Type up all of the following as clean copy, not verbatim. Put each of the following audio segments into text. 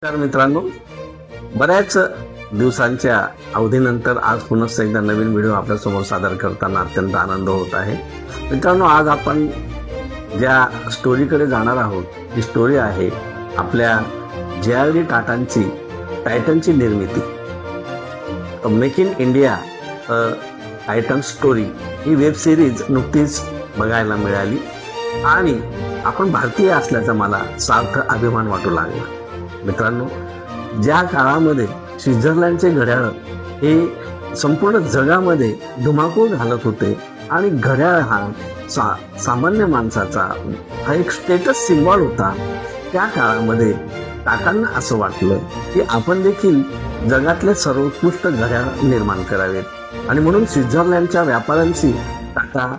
तर मित्रांनो, बऱ्याच दिवसांच्या अवधीनंतर आज पुन्हा एकदा नवीन व्हिडिओ आपल्यासमोर सादर करताना अत्यंत आनंद होत आहे. मित्रांनो, आज आपण ज्या स्टोरीकडे जाणार आहोत ही स्टोरी आहे आपल्या JRD टाटांची टायटनची निर्मिती. Make in India Titan story he web series नुकतीच बघायला मिळाली आणि आपण भारतीय असल्याचा मला सार्थ अभिमान वाटू लागला. मित्रांनो, ज्या काळामध्ये स्वित्झर्लंडचे घड्याळ हे संपूर्ण जगामध्ये धुमाकूळ घालत होते आणि घड्याळ हा सामान्य माणसाचा हा एक स्टेटस सिम्बॉल होता, त्या काळामध्ये टाटांना असं वाटलं की आपण देखील जगातले सर्वोत्कृष्ट घड्याळ निर्माण करावेत आणि म्हणून स्वित्झर्लंडच्या व्यापाऱ्यांशी टाटा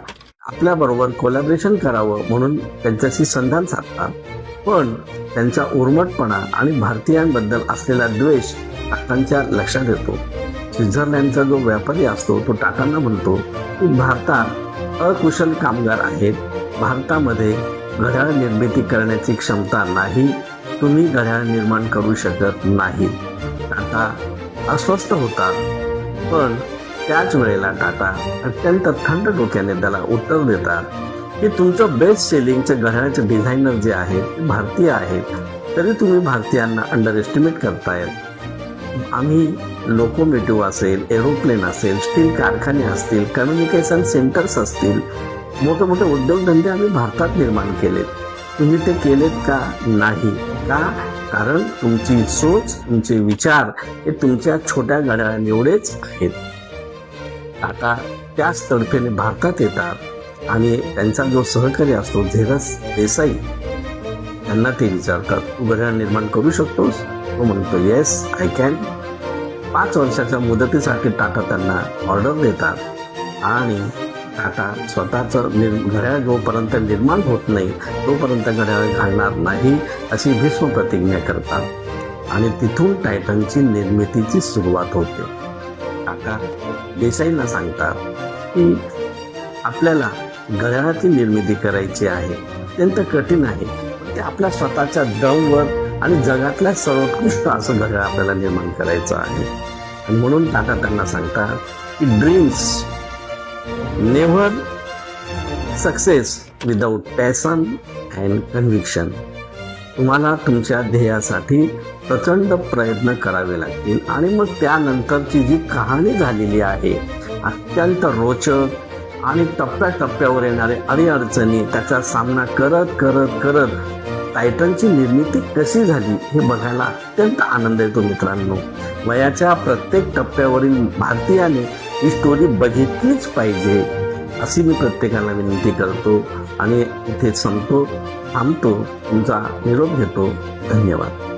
आपल्याबरोबर कोलॅबरेशन करावं म्हणून त्यांच्याशी संधान साधतात. पण त्यांचा उर्मटपणा आणि भारतीयांबद्दल असलेला द्वेष टाटांच्या लक्षात येतो. स्वित्झर्लंडचा जो व्यापारी असतो तो टाटांना म्हणतो की भारतात अकुशल कामगार आहेत, भारतामध्ये घड्याळ निर्मिती करण्याची क्षमता नाही, तुम्ही घड्याळ निर्माण करू शकत नाही. टाटा अस्वस्थ होतात, पण त्याच वेळेला टाटा अत्यंत थंड डोक्याने त्याला उत्तर देतात की तुमचं बेस्ट सेलिंगचं घड्याळाचे डिझायनर जे आहेत ते भारतीय आहेत, तरी तुम्ही भारतीयांना अंडर एस्टिमेट करतायत. आम्ही लोकोमोटिव्ह असेल, एरोप्लेन असेल, स्टील कारखाने असतील, कम्युनिकेशन सेंटर्स असतील, मोठे मोठे उद्योगधंदे आम्ही भारतात निर्माण केलेत. तुम्ही ते केलेत का? नाही. का? कारण तुमची सोच, तुमचे विचार हे तुमच्या छोट्या घड्याळांएवढेच आहेत. टाटा त्याच तडफेने भारतात येतात आणि त्यांचा जो सहकारी असतो धीरज देसाई त्यांना ते विचारतात, तू घड्याळ निर्माण करू शकतोस? तो म्हणतो येस आय कॅन. 5 वर्षाच्या मुदतीसाठी टाटा त्यांना ऑर्डर देतात आणि टाटा स्वतःचं घड्याळ जोपर्यंत निर्माण होत नाही तोपर्यंत घड्याळ घालणार नाही अशी भीष्म प्रतिज्ञा करतात आणि तिथून टायटनची निर्मितीची सुरुवात होते. टाटा देसाईंना सांगतात की आपल्याला घड्याळाची निर्मिती करायची आहे, अत्यंत कठीण आहे, ते आपल्या स्वतःच्या दमवर आणि जगातल्या सर्वोत्कृष्ट असं घड्याळ आपल्याला निर्माण करायचं आहे. आणि म्हणून टाटा त्यांना सांगतात की dreams never success without passion and conviction. तुम्हाला तुमच्या ध्येयासाठी प्रचंड प्रयत्न करावे लागतील आणि मग त्यानंतरची जी कहाणी झालेली आहे अत्यंत रोचक आणि टप्प्याटप्प्यावर येणारे अडीअडचणी त्याचा सामना करत करत करत टायटनची निर्मिती कशी झाली हे बघायला अत्यंत आनंद येतो. मित्रांनो, वयाच्या प्रत्येक टप्प्यावरील भारतीयाने ही स्टोरी बघितलीच पाहिजे अशी मी प्रत्येकाला विनंती करतो आणि इथे थांबतो. तुमचा निरोप घेतो. धन्यवाद.